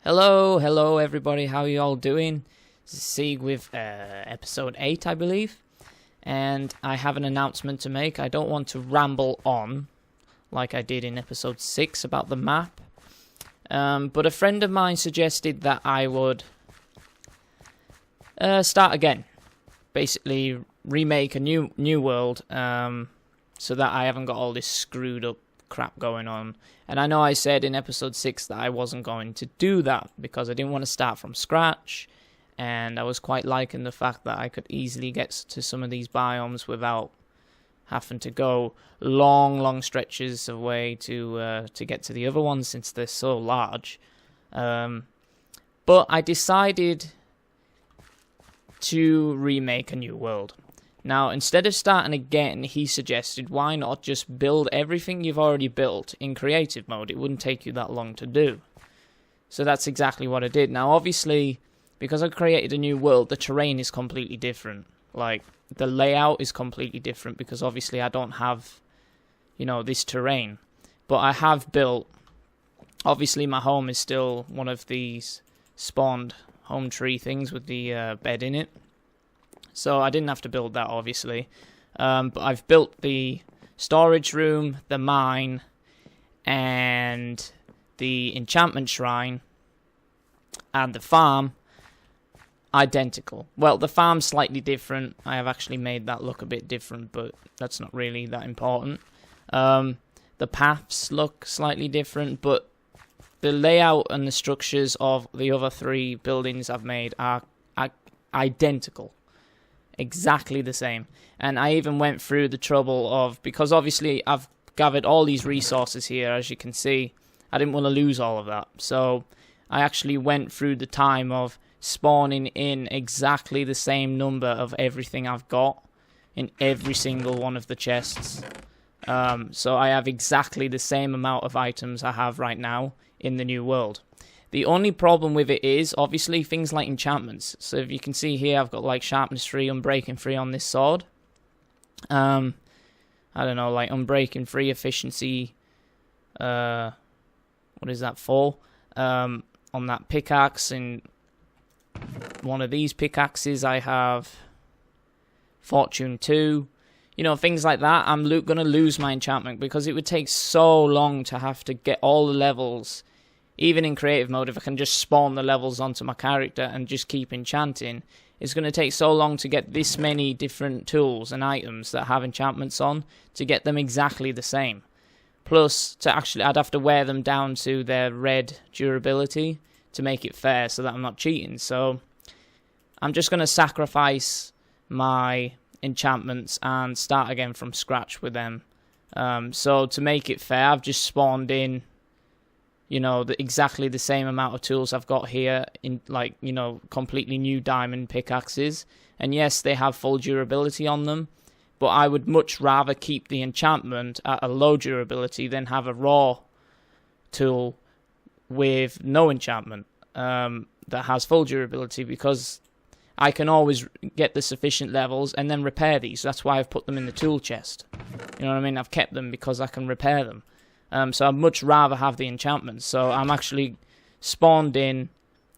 Hello everybody, how you all doing? This is Sieg with episode 8, I believe. And I have an announcement to make. I don't want to ramble on like I did in episode 6 about the map. But a friend of mine suggested that I would start again. Basically remake a new world so that I haven't got all this screwed up crap going on. And I know I said in episode 6 that I wasn't going to do that because I didn't want to start from scratch, and I was quite liking the fact that I could easily get to some of these biomes without having to go long stretches away to get to the other ones since they're so large. But I decided to remake a new world. Now, instead of starting again, he suggested, why not just build everything you've already built in creative mode? It wouldn't take you that long to do. So that's exactly what I did. Now, obviously, because I created a new world, the terrain is completely different. Like, the layout is completely different because obviously I don't have, this terrain. But I have built, obviously my home is still one of these spawned home tree things with the bed in it. So I didn't have to build that, obviously. But I've built the storage room, the mine, and the Enchantment Shrine, and the farm identical. Well, the farm's slightly different. I have actually made that look a bit different, but that's not really that important. The paths look slightly different, but the layout and the structures of the other 3 buildings I've made are identical. Exactly the same. And I even went through the trouble of, because obviously I've gathered all these resources here, as you can see, I didn't want to lose all of that. So I actually went through the time of spawning in exactly the same number of everything I've got in every single one of the chests. So I have exactly the same amount of items I have right now in the new world. The only problem with it is, obviously, things like enchantments. So if you can see here, I've got like sharpness 3, unbreaking 3 on this sword. I don't know, like unbreaking 3, efficiency, what is that, 4? On that pickaxe, and one of these pickaxes I have fortune 2. Things like that. I'm going to lose my enchantment because it would take so long to have to get all the levels. Even in creative mode, if I can just spawn the levels onto my character and just keep enchanting, it's going to take so long to get this many different tools and items that have enchantments on to get them exactly the same. Plus, I'd have to wear them down to their red durability to make it fair so that I'm not cheating. So I'm just going to sacrifice my enchantments and start again from scratch with them. So to make it fair, I've just spawned in exactly the same amount of tools I've got here in, completely new diamond pickaxes. And yes, they have full durability on them, but I would much rather keep the enchantment at a low durability than have a raw tool with no enchantment that has full durability, because I can always get the sufficient levels and then repair these. That's why I've put them in the tool chest. You know what I mean? I've kept them because I can repair them. So I'd much rather have the enchantments. So I'm actually spawned in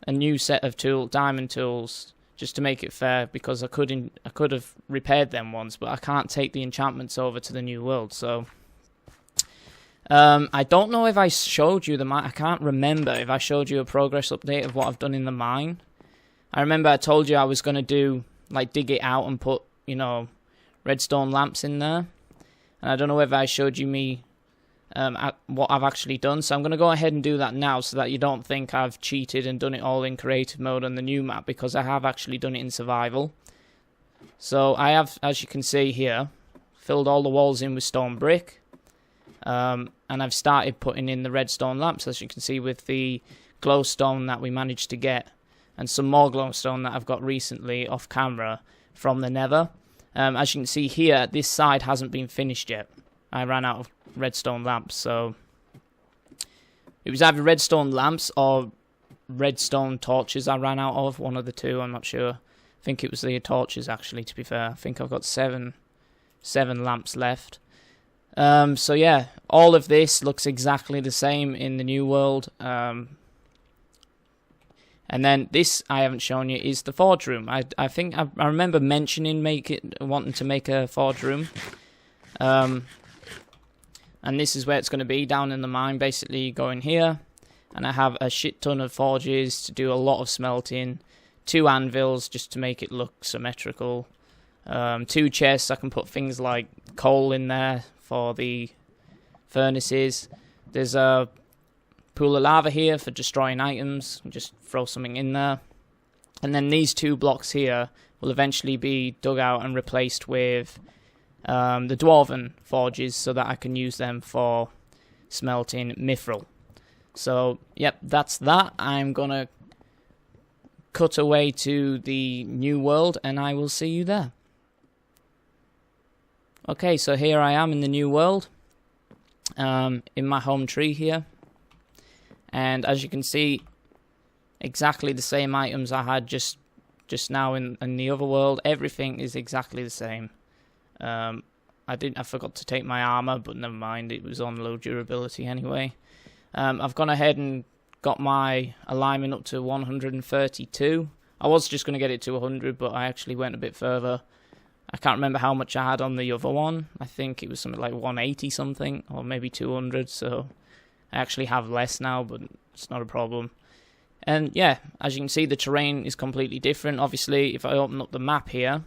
a new set of diamond tools just to make it fair, because I could have repaired them once, but I can't take the enchantments over to the new world. So I don't know if I showed you the mine. I can't remember if I showed you a progress update of what I've done in the mine. I remember I told you I was going to do, dig it out and put, redstone lamps in there. And I don't know whether I showed you what I've actually done, so I'm going to go ahead and do that now so that you don't think I've cheated and done it all in creative mode on the new map, because I have actually done it in survival. So I have, as you can see here, filled all the walls in with stone brick, and I've started putting in the redstone lamps, as you can see, with the glowstone that we managed to get, and some more glowstone that I've got recently off camera from the nether. As you can see here, this side hasn't been finished yet. I ran out of redstone lamps, so it was either redstone lamps or redstone torches I ran out of, one of the two, I'm not sure. I think it was the torches, actually, to be fair. I think I've got seven lamps left. So yeah, all of this looks exactly the same in the new world. And then this I haven't shown you is the forge room. I think I remember mentioning wanting to make a forge room. And this is where it's going to be, down in the mine. Basically, you go in here, and I have a shit ton of forges to do a lot of smelting. 2 anvils just to make it look symmetrical. 2 chests, I can put things like coal in there for the furnaces. There's a pool of lava here for destroying items. Just throw something in there. And then these 2 blocks here will eventually be dug out and replaced with the dwarven forges, so that I can use them for smelting mithril. So, yep, that's that. I'm going to cut away to the new world, and I will see you there. Okay, so here I am in the new world, in my home tree here. And as you can see, exactly the same items I had just now in the other world. Everything is exactly the same. I forgot to take my armor, but never mind, it was on low durability anyway. I've gone ahead and got my alignment up to 132. I was just going to get it to 100, but I actually went a bit further. I can't remember how much I had on the other one. I think it was something like 180 something, or maybe 200, so I actually have less now, but it's not a problem. And yeah, as you can see, the terrain is completely different. Obviously, if I open up the map here,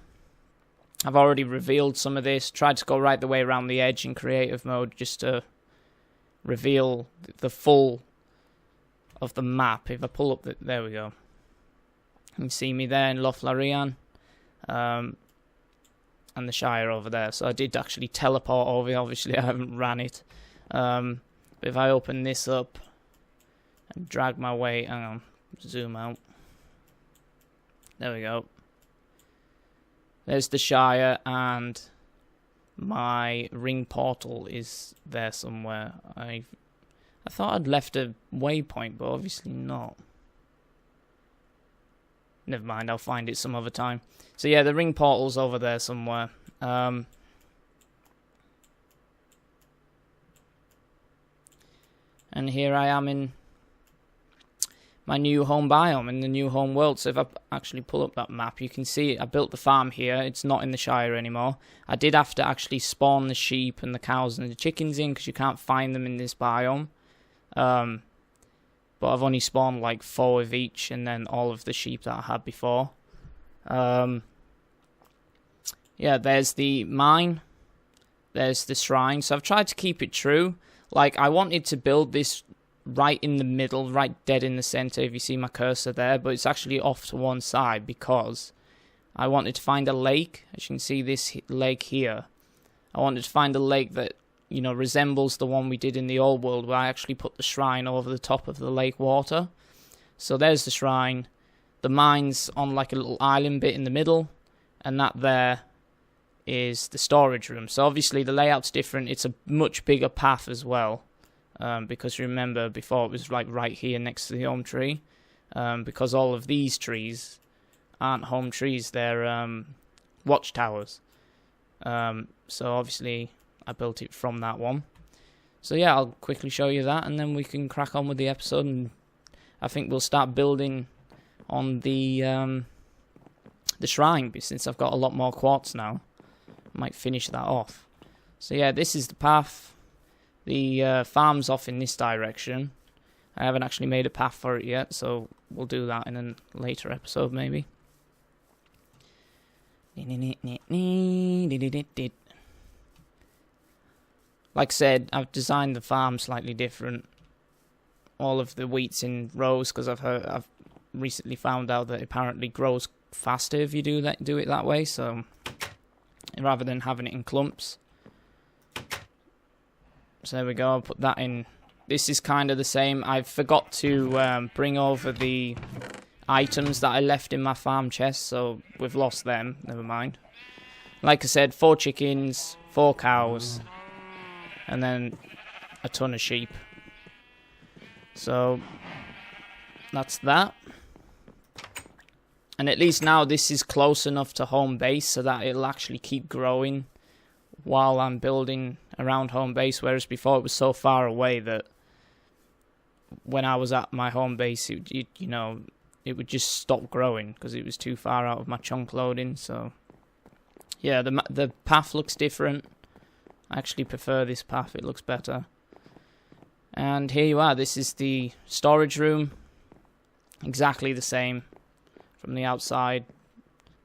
I've already revealed some of this, tried to go right the way around the edge in creative mode just to reveal the full of the map. If I pull up, there we go. You can see me there in Lothlorien, and the Shire over there. So I did actually teleport over. Obviously, I haven't ran it. But if I open this up and drag my way, hang on, zoom out. There we go. There's the Shire, and my ring portal is there somewhere. I thought I'd left a waypoint, but obviously not. Never mind, I'll find it some other time. So yeah, the ring portal's over there somewhere. And here I am in my new home biome, in the new home world. So if I actually pull up that map, you can see I built the farm here. It's not in the Shire anymore. I did have to actually spawn the sheep and the cows and the chickens in, because you can't find them in this biome. But I've only spawned like 4 of each, and then all of the sheep that I had before. Yeah, there's the mine. There's the shrine. So I've tried to keep it true. Like, I wanted to build this right in the middle, right dead in the center, if you see my cursor there, but it's actually off to one side because I wanted to find a lake. As you can see, this lake here. I wanted to find a lake that, you know, resembles the one we did in the old world, where I actually put the shrine over the top of the lake water. So there's the shrine. The mine's on like a little island bit in the middle, and that there is the storage room. So obviously the layout's different. It's a much bigger path as well, because remember before it was like right here next to the home tree, because all of these trees aren't home trees, they're watchtowers. So obviously I built it from that one. So yeah, I'll quickly show you that, and then we can crack on with the episode, and I think we'll start building on the shrine, since I've got a lot more quartz now. I might finish that off. So yeah, this is the path. The farm's off in this direction. I haven't actually made a path for it yet, so we'll do that in a later episode maybe. Like I said, I've designed the farm slightly different. All of the wheat's in rows, because I've recently found out that it apparently grows faster if you do it that way. So rather than having it in clumps. So there we go. I'll put that in. This is kind of the same. I forgot to bring over the items that I left in my farm chest, so we've lost them. Never mind. Like I said, 4 chickens, 4 cows, and then a ton of sheep. So that's that. And at least now this is close enough to home base so that it'll actually keep growing while I'm building around home base, whereas before it was so far away that when I was at my home base, you know, it would just stop growing because it was too far out of my chunk loading. So yeah, the path looks different. I actually prefer this path, it looks better. And here you are, this is the storage room. Exactly the same from the outside,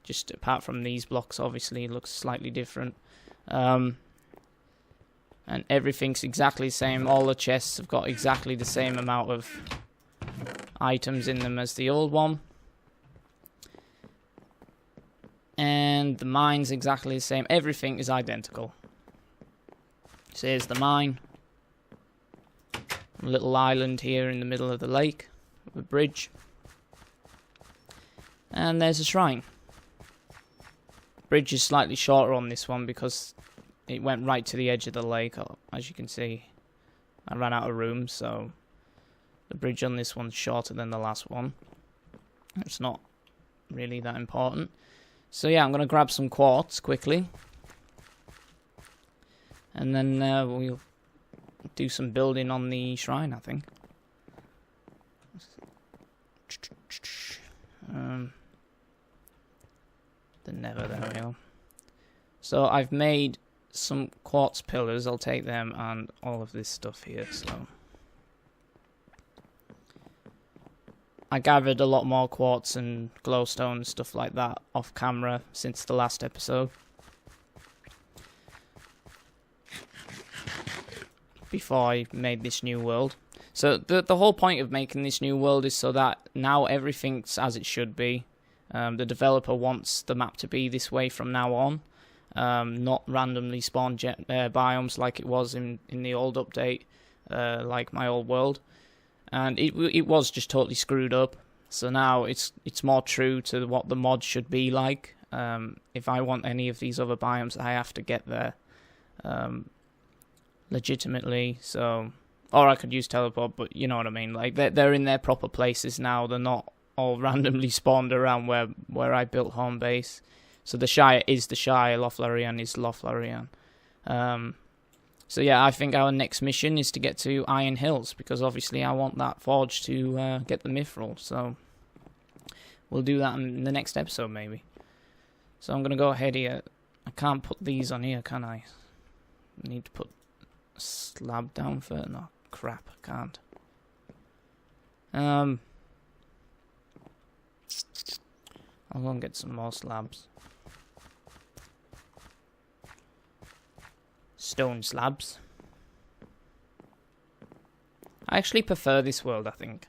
just apart from these blocks, obviously it looks slightly different. And everything's exactly the same. All the chests have got exactly the same amount of items in them as the old one. And the mine's exactly the same. Everything is identical. So here's the mine. A little island here in the middle of the lake, with a bridge. And there's a shrine. Bridge is slightly shorter on this one because it went right to the edge of the lake. As you can see, I ran out of room, so the bridge on this one's shorter than the last one. It's not really that important. So yeah, I'm going to grab some quartz quickly. And then we'll do some building on the shrine, I think. The nether, there we go. So I've made some quartz pillars. I'll take them and all of this stuff here. So I gathered a lot more quartz and glowstone and stuff like that off camera since the last episode. Before I made this new world. So the whole point of making this new world is so that now everything's as it should be. The developer wants the map to be this way from now on. Not randomly spawn biomes like it was in the old update, like my old world. And it was just totally screwed up. So now it's more true to what the mod should be like. If I want any of these other biomes, I have to get there legitimately. So, or I could use teleport, but you know what I mean. Like they're in their proper places now. They're not all randomly spawned around where I built home base. So the Shire is the Shire, Lothlorien is Lothlorien. So yeah, I think our next mission is to get to Iron Hills, because obviously I want that forge to get the mithril. So we'll do that in the next episode maybe. So I'm going to go ahead here. I can't put these on here, can I? I need to put a slab down first. No, crap, I can't. I'll go and get some more slabs. Stone slabs. I actually prefer this world, I think.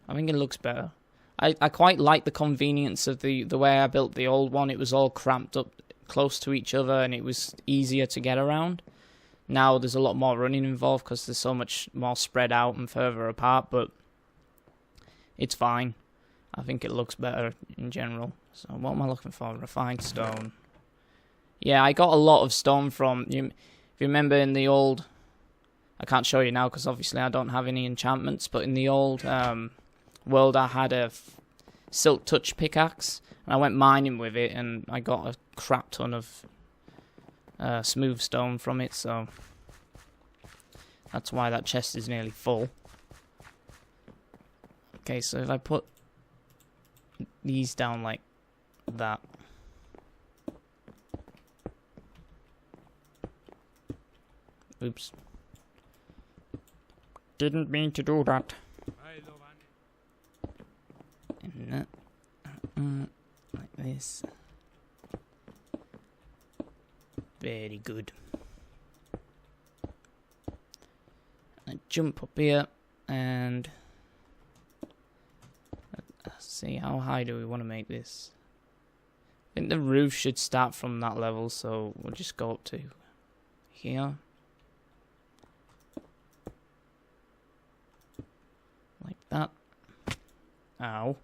I think it looks better. I quite like the convenience of the way I built the old one. It was all cramped up close to each other and it was easier to get around. Now there's a lot more running involved because there's so much more spread out and further apart, but it's fine. I think it looks better in general. So what am I looking for? Refined stone. Yeah, I got a lot of stone from... If you remember in the old... I can't show you now because obviously I don't have any enchantments, but in the old world I had a silk touch pickaxe and I went mining with it and I got a crap ton of smooth stone from it, so that's why that chest is nearly full. Okay, so if I put these down like that. Oops. Didn't mean to do that. And that, like this. Very good. I jump up here and let's see, how high do we want to make this? I think the roof should start from that level, so we'll just go up to here. Like that. Ow.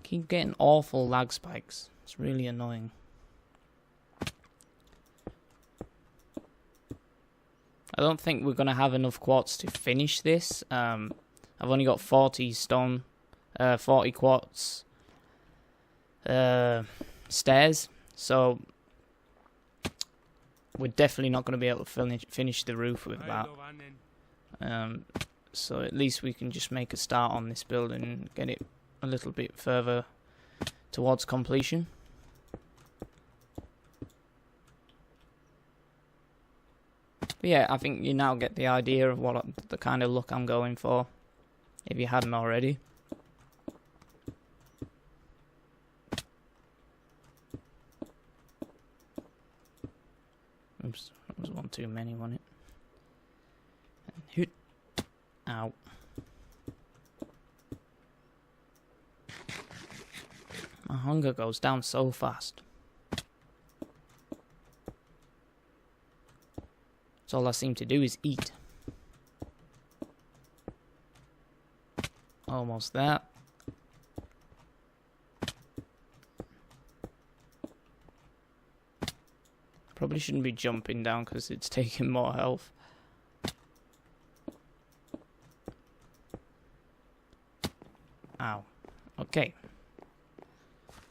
Keep getting awful lag spikes. It's really annoying. I don't think we're going to have enough quartz to finish this. I've only got 40 stone, 40 quartz. stairs, so we're definitely not going to be able to finish the roof with that. So at least we can just make a start on this building and get it a little bit further towards completion. But yeah, I think you now get the idea of what the kind of look I'm going for, if you hadn't already. Oops, that was one too many, wasn't it? Ow. My hunger goes down so fast. So all I seem to do is eat. Almost there. Probably shouldn't be jumping down because it's taking more health. Ow. Okay.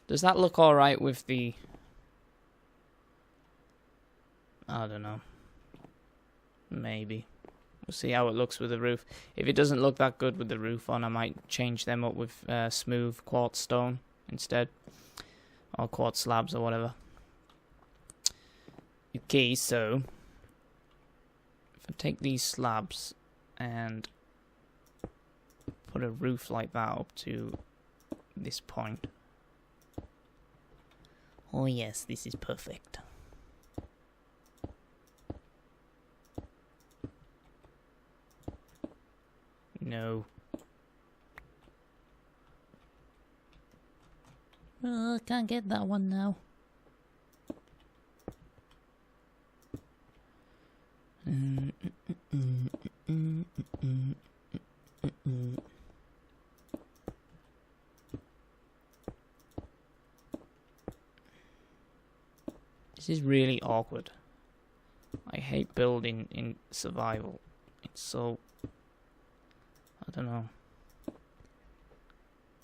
Does that look alright with the... I don't know. Maybe. We'll see how it looks with the roof. If it doesn't look that good with the roof on, I might change them up with smooth quartz stone instead. Or quartz slabs or whatever. Okay, so... if I take these slabs and put a roof like that up to this point. Oh yes, this is perfect. No. Oh, I can't get that one now. This is really awkward. I hate building in survival. It's so... I don't know.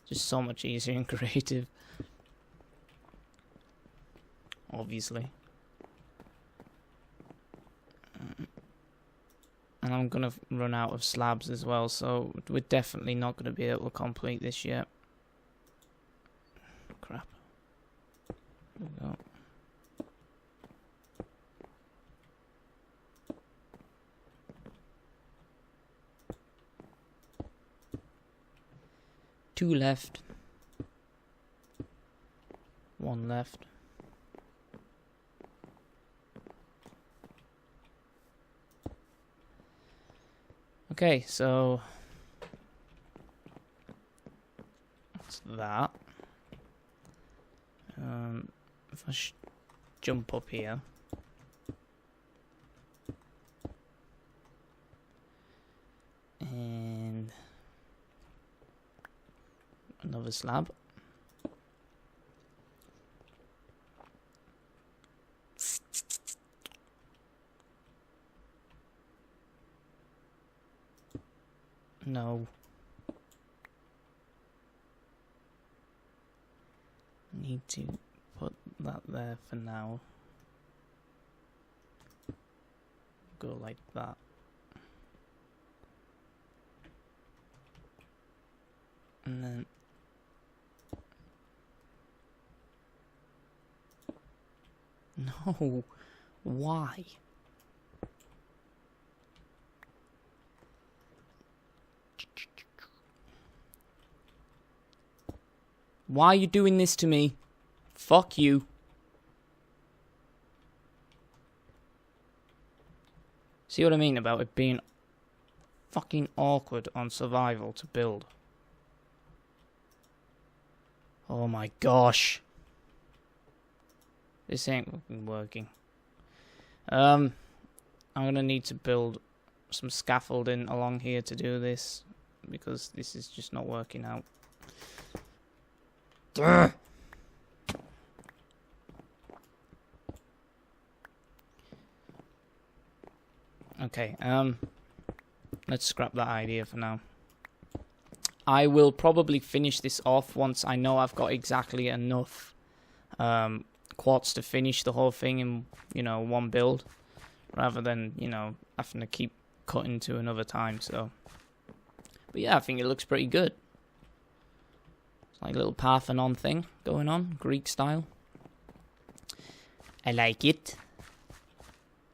Just so much easier and creative. Obviously. And I'm gonna run out of slabs as well, so we're definitely not gonna be able to complete this yet. Crap. There we go. Two left. One left. Okay, so that's that. If I jump up here. And another slab. No. Need to put that there for now. Go like that. And then no, why? Why are you doing this to me? Fuck you. See what I mean about it being fucking awkward on survival to build? Oh my gosh. This ain't fucking working. I'm gonna need to build some scaffolding along here to do this, because this is just not working out. Duh. Okay, let's scrap that idea for now. I will probably finish this off once I know I've got exactly enough quartz to finish the whole thing in, you know, one build, rather than, you know, having to keep cutting to another time. So, but yeah, I think it looks pretty good. It's like a little Parthenon thing going on, Greek style. I like it.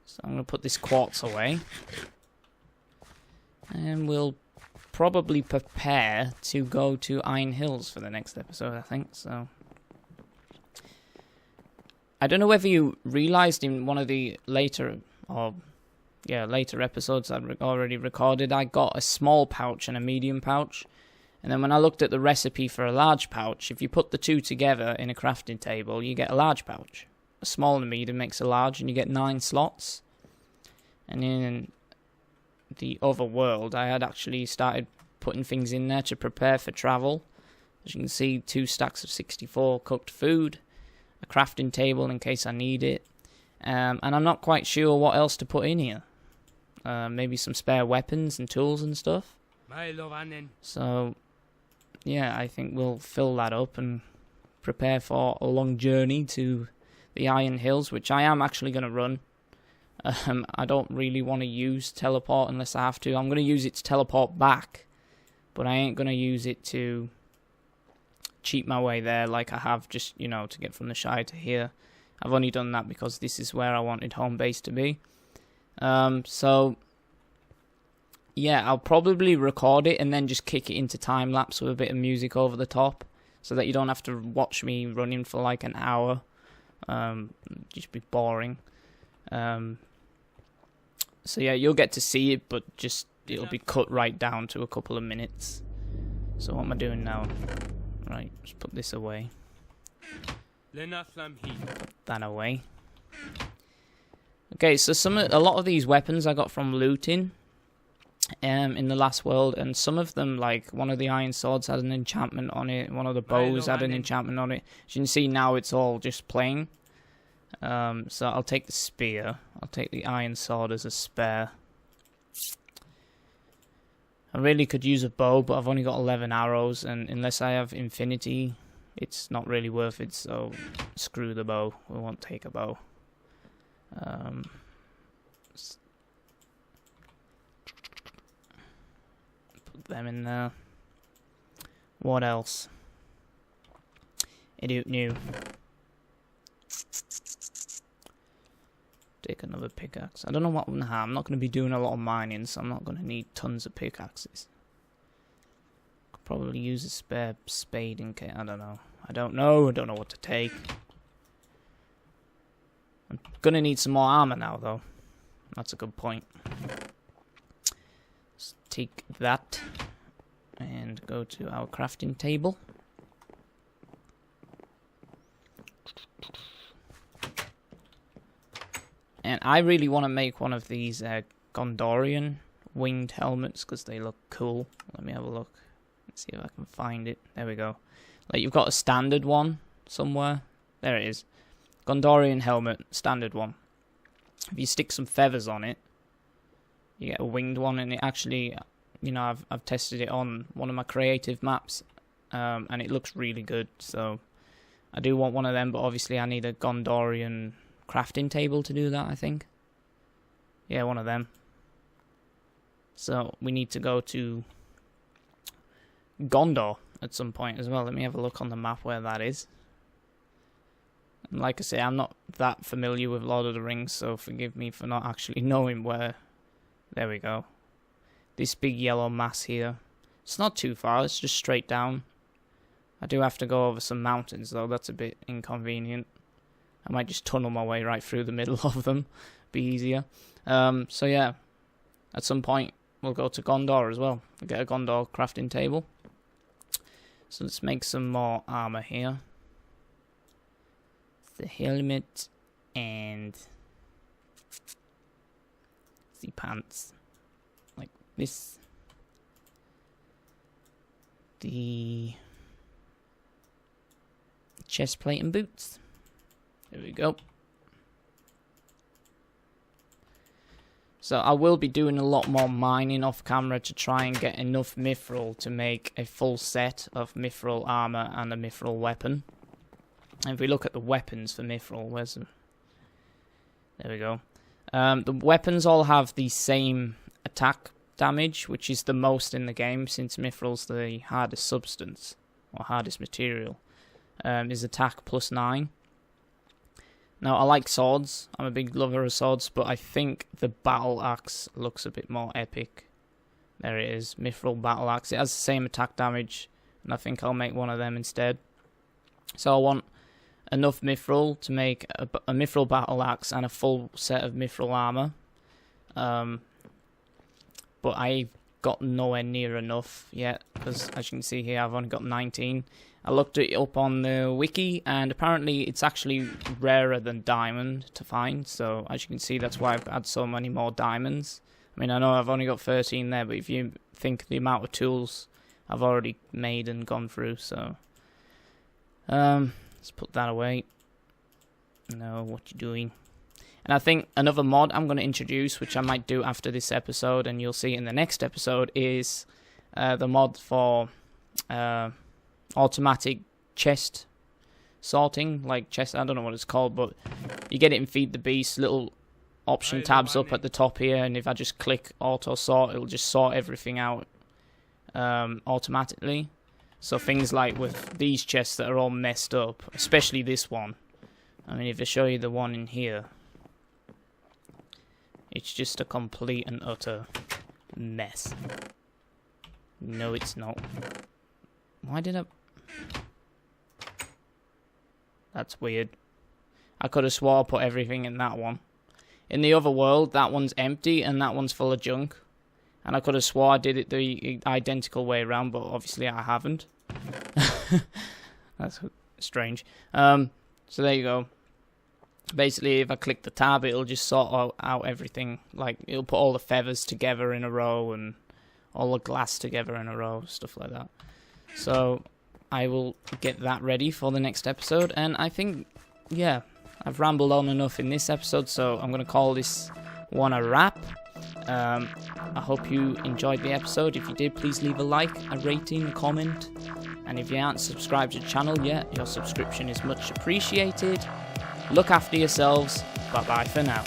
So I'm going to put this quartz away. And we'll probably prepare to go to Iron Hills for the next episode, I think. So I don't know whether you realised in one of the later episodes I'd already recorded, I got a small pouch and a medium pouch. And then when I looked at the recipe for a large pouch, if you put the two together in a crafting table, you get a large pouch. A small and a medium makes a large, and you get 9 slots. And in the other world, I had actually started putting things in there to prepare for travel. As you can see, 2 stacks of 64 cooked food, a crafting table in case I need it, and I'm not quite sure what else to put in here. Maybe some spare weapons and tools and stuff. So, yeah, I think we'll fill that up and prepare for a long journey to the Iron Hills, which I am actually going to run. I don't really want to use teleport unless I have to. I'm going to use it to teleport back, but I ain't going to use it to cheat my way there like I have just, you know, to get from the Shire to here. I've only done that because this is where I wanted home base to be. So, yeah, I'll probably record it and then just kick it into time-lapse with a bit of music over the top, so that you don't have to watch me running for like an hour. Just be boring. So yeah, you'll get to see it, but just it'll be cut right down to a couple of minutes. So what am I doing now? Right, just put this away. Put that away. Okay, so a lot of these weapons I got from looting in the last world, and some of them, like one of the iron swords had an enchantment on it, one of the bows had an enchantment on it. As you can see now, it's all just plain. So I'll take the spear. I'll take the iron sword as a spare. I really could use a bow, but I've only got 11 arrows, and unless I have infinity, it's not really worth it, so screw the bow. We won't take a bow. Put them in there. What else? I don't know. Take another pickaxe. I don't know what. Nah, I'm not going to be doing a lot of mining, so I'm not going to need tons of pickaxes. Could probably use a spare spade in case. I don't know. I don't know what to take. I'm going to need some more armor now, though. That's a good point. Let's take that and go to our crafting table. And I really want to make one of these Gondorian winged helmets because they look cool. Let me have a look. Let's see if I can find it. There we go. Like, you've got a standard one somewhere. There it is. Gondorian helmet, standard one. If you stick some feathers on it, you get a winged one, and it actually, you know, I've tested it on one of my creative maps, and it looks really good. So I do want one of them, but obviously I need a Gondorian crafting table to do that, I think. Yeah, one of them. So we need to go to Gondor at some point as well. Let me have a look on the map where that is. And like I say, I'm not that familiar with Lord of the Rings, so forgive me for not actually knowing where. There we go. This big yellow mass here. It's not too far, it's just straight down. I do have to go over some mountains though, that's a bit inconvenient. I might just tunnel my way right through the middle of them. Be easier. So yeah, at some point we'll go to Gondor as well. We'll get a Gondor crafting table. So let's make some more armor here. The helmet and the pants. Like this. The chest plate and boots. There we go. So I will be doing a lot more mining off camera to try and get enough mithril to make a full set of mithril armor and a mithril weapon. And if we look at the weapons for Mithril, where's the... There we go. The weapons all have the same attack damage, which is the most in the game, since Mithril's the hardest substance, or hardest material. Is attack +9. Now, I like swords. I'm a big lover of swords, but I think the battle axe looks a bit more epic. There it is, Mithril battle axe. It has the same attack damage, and I think I'll make one of them instead. So I want enough Mithril to make a Mithril battle axe and a full set of Mithril armor. But I got nowhere near enough yet, because as you can see here, I've only got 19. I looked it up on the wiki, and apparently it's actually rarer than diamond to find. So as you can see, that's why I've had so many more diamonds. I mean, I know I've only got 13 there, but if you think the amount of tools I've already made and gone through, so let's put that away. No, what you doing? And I think another mod I'm going to introduce, which I might do after this episode, and you'll see in the next episode, is the mod for automatic chest sorting, like chest, I don't know what it's called, but you get it in Feed the Beast, little option tabs up at the top here, and if I just click auto sort, it'll just sort everything out automatically. So things like with these chests that are all messed up, especially this one, I mean, if I show you the one in here, it's just a complete and utter mess. No, it's not. Why did I... That's weird. I could have swore I put everything in that one. In the other world, that one's empty and that one's full of junk. And I could have swore I did it the identical way around, but obviously I haven't. That's strange. So there you go. Basically, if I click the tab, it'll just sort out everything. Like, it'll put all the feathers together in a row and all the glass together in a row, stuff like that. So I will get that ready for the next episode. And I think, yeah, I've rambled on enough in this episode, so I'm going to call this one a wrap. I hope you enjoyed the episode. If you did, please leave a like, a rating, a comment. And if you aren't subscribed to the channel yet, your subscription is much appreciated. Look after yourselves. Bye-bye for now.